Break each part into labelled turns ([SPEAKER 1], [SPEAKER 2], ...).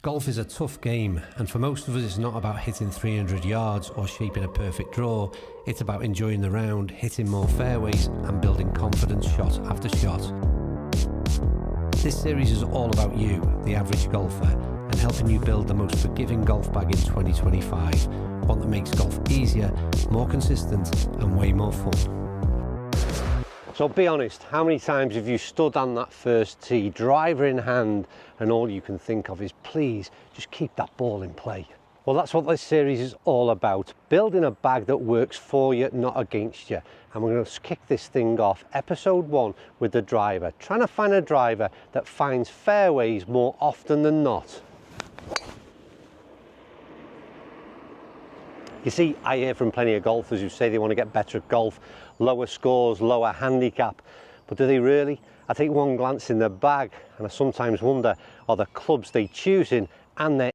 [SPEAKER 1] Golf is a tough game, and for most of us it's not about hitting 300 yards or shaping a perfect draw. It's about enjoying the round, hitting more fairways and building confidence shot after shot. This series is all about you, the average golfer, and helping you build the most forgiving golf bag in 2025, one that makes golf easier, more consistent and way more fun. So be honest, how many times have you stood on that first tee, driver in hand, and all you can think of is, please, just keep that ball in play? Well, that's what this series is all about, building a bag that works for you, not against you. And we're going to kick this thing off, episode 1, with the driver, trying to find a driver that finds fairways more often than not. You see, I hear from plenty of golfers who say they want to get better at golf, lower scores, lower handicap, but do they really? I take one glance in their bag and I sometimes wonder, are the clubs they choosing and their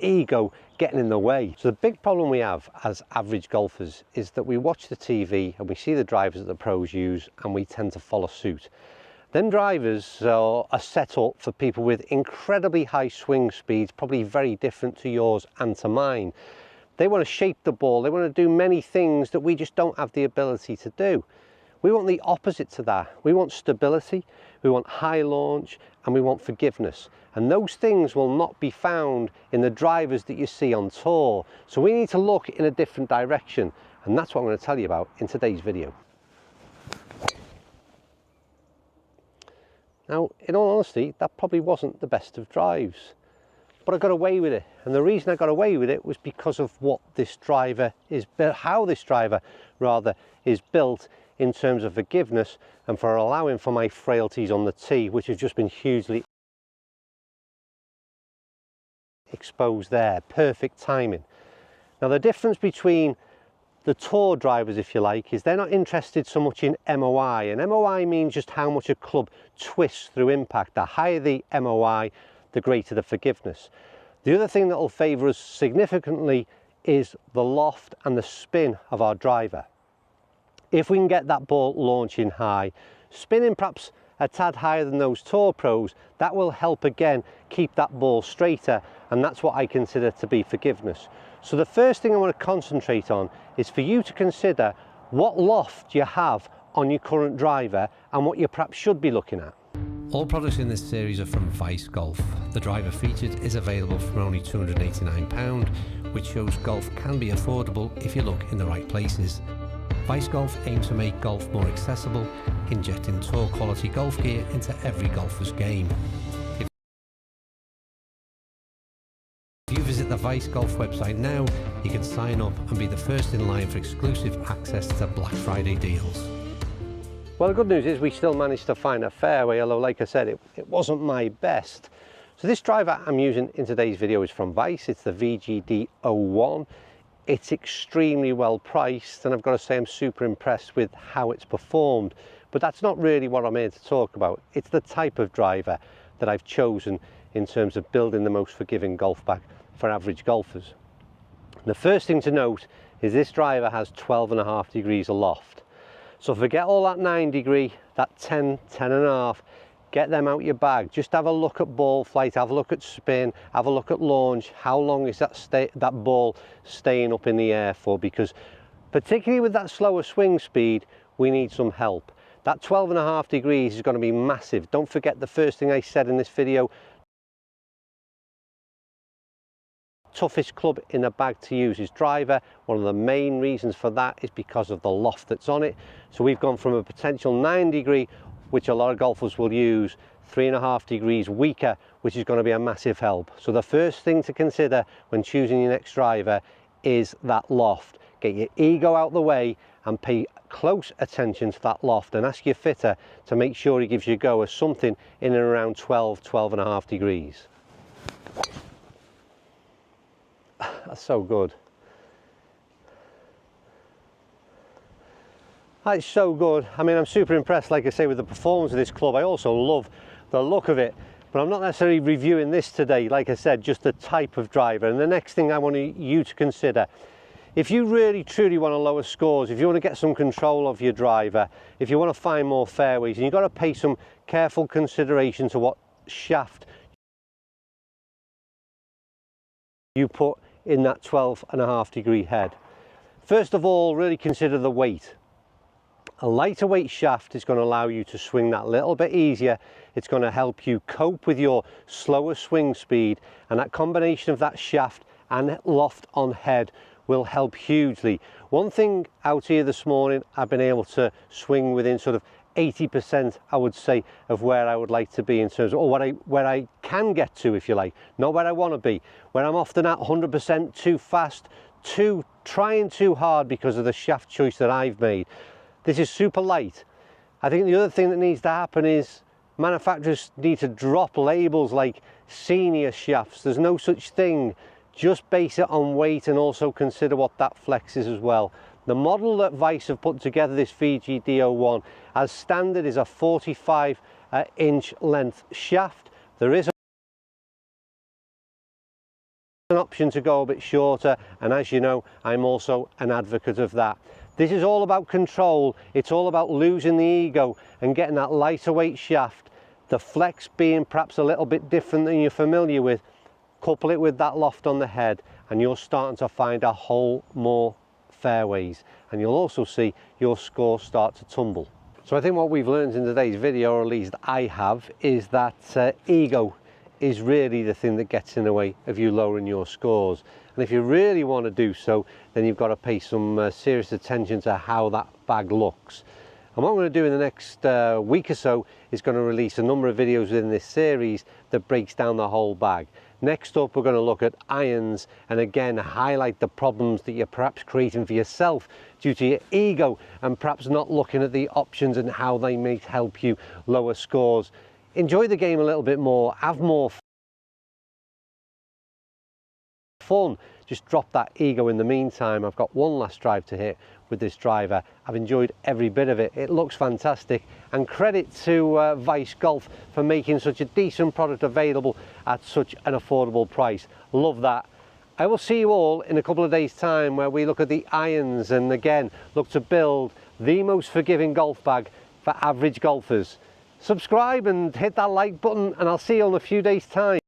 [SPEAKER 1] ego getting in the way? So the big problem we have as average golfers is that we watch the TV and we see the drivers that the pros use and we tend to follow suit. Them drivers are set up for people with incredibly high swing speeds, probably very different to yours and to mine. They want to shape the ball, they want to do many things that we just don't have the ability to do. We want the opposite to that. We want stability, we want high launch, and we want forgiveness. And those things will not be found in the drivers that you see on tour. So we need to look in a different direction. And that's what I'm going to tell you about in today's video. Now, in all honesty, that probably wasn't the best of drives, but I got away with it. And the reason I got away with it was because of what this driver is built, how this driver rather is built in terms of forgiveness and for allowing for my frailties on the tee, which have just been hugely exposed there. Perfect timing. Now, the difference between the tour drivers, if you like, is they're not interested so much in MOI, and MOI means just how much a club twists through impact. The higher the MOI, the greater the forgiveness. The other thing that will favour us significantly is the loft and the spin of our driver. If we can get that ball launching high, spinning perhaps a tad higher than those tour pros, that will help again keep that ball straighter, and that's what I consider to be forgiveness. So the first thing I want to concentrate on is for you to consider what loft you have on your current driver and what you perhaps should be looking at. All products in this series are from Vice Golf. The driver featured is available for only £289, which shows golf can be affordable if you look in the right places. Vice Golf aims to make golf more accessible, injecting tour quality golf gear into every golfer's game. If you visit the Vice Golf website now, you can sign up and be the first in line for exclusive access to Black Friday deals. Well, the good news is we still managed to find a fairway, although like I said, it wasn't my best. So this driver I'm using in today's video is from Vice. It's the VGD01. It's extremely well priced, and I've got to say I'm super impressed with how it's performed. But that's not really what I'm here to talk about. It's the type of driver that I've chosen in terms of building the most forgiving golf bag for average golfers. The first thing to note is this driver has 12.5 degrees aloft. So forget all that 9 degree, that 10, 10.5, get them out your bag. Just have a look at ball flight, have a look at spin, have a look at launch. How long is that ball staying up in the air for? Because particularly with that slower swing speed, we need some help. That 12.5 degrees is going to be massive. Don't forget the first thing I said in this video. Toughest club in the bag to use is driver. One of the main reasons for that is because of the loft that's on it. So we've gone from a potential 9 degree, which a lot of golfers will use, 3.5 degrees weaker, which is going to be a massive help. So the first thing to consider when choosing your next driver is that loft. Get your ego out the way and pay close attention to that loft, and ask your fitter to make sure he gives you a go of something in and around 12.5 degrees. That's so good. That's so good. I mean, I'm super impressed, like I say, with the performance of this club. I also love the look of it, but I'm not necessarily reviewing this today. Like I said, just the type of driver. And the next thing I want you to consider, if you really truly want to lower scores, if you want to get some control of your driver, if you want to find more fairways, and you've got to pay some careful consideration to what shaft you put in that 12.5-degree head. First of all, really consider the weight. A lighter weight shaft is going to allow you to swing that little bit easier. It's going to help you cope with your slower swing speed, and that combination of that shaft and loft on head will help hugely. One thing out here this morning, I've been able to swing within sort of 80%, I would say, of where I would like to be in terms of, or where I can get to, if you like, not where I want to be, where I'm often at 100% too fast, trying too hard because of the shaft choice that I've made. This is super light. I think the other thing that needs to happen is manufacturers need to drop labels like senior shafts. There's no such thing. Just base it on weight and also consider what that flex is as well. The model that Vice have put together, this VGD01, as standard is a 45-inch length shaft. There is an option to go a bit shorter, and as you know, I'm also an advocate of that. This is all about control. It's all about losing the ego and getting that lighter weight shaft, the flex being perhaps a little bit different than you're familiar with. Couple it with that loft on the head and you're starting to find a whole more fairways, and you'll also see your score start to tumble. So I think what we've learned in today's video, or at least I have, is that ego is really the thing that gets in the way of you lowering your scores. And if you really want to do so, then you've got to pay some serious attention to how that bag looks. And what I'm going to do in the next week or so is going to release a number of videos within this series that breaks down the whole bag. Next up, we're going to look at irons and again highlight the problems that you're perhaps creating for yourself due to your ego and perhaps not looking at the options and how they may help you lower scores. Enjoy the game a little bit more, have more fun, just drop that ego in the meantime. I've got one last drive to hit with this driver. I've enjoyed every bit of it. It looks fantastic, and credit to Vice Golf for making such a decent product available at such an affordable price. Love that. I will see you all in a couple of days time where we look at the irons and again look to build the most forgiving golf bag for average golfers. Subscribe and hit that like button, and I'll see you in a few days time.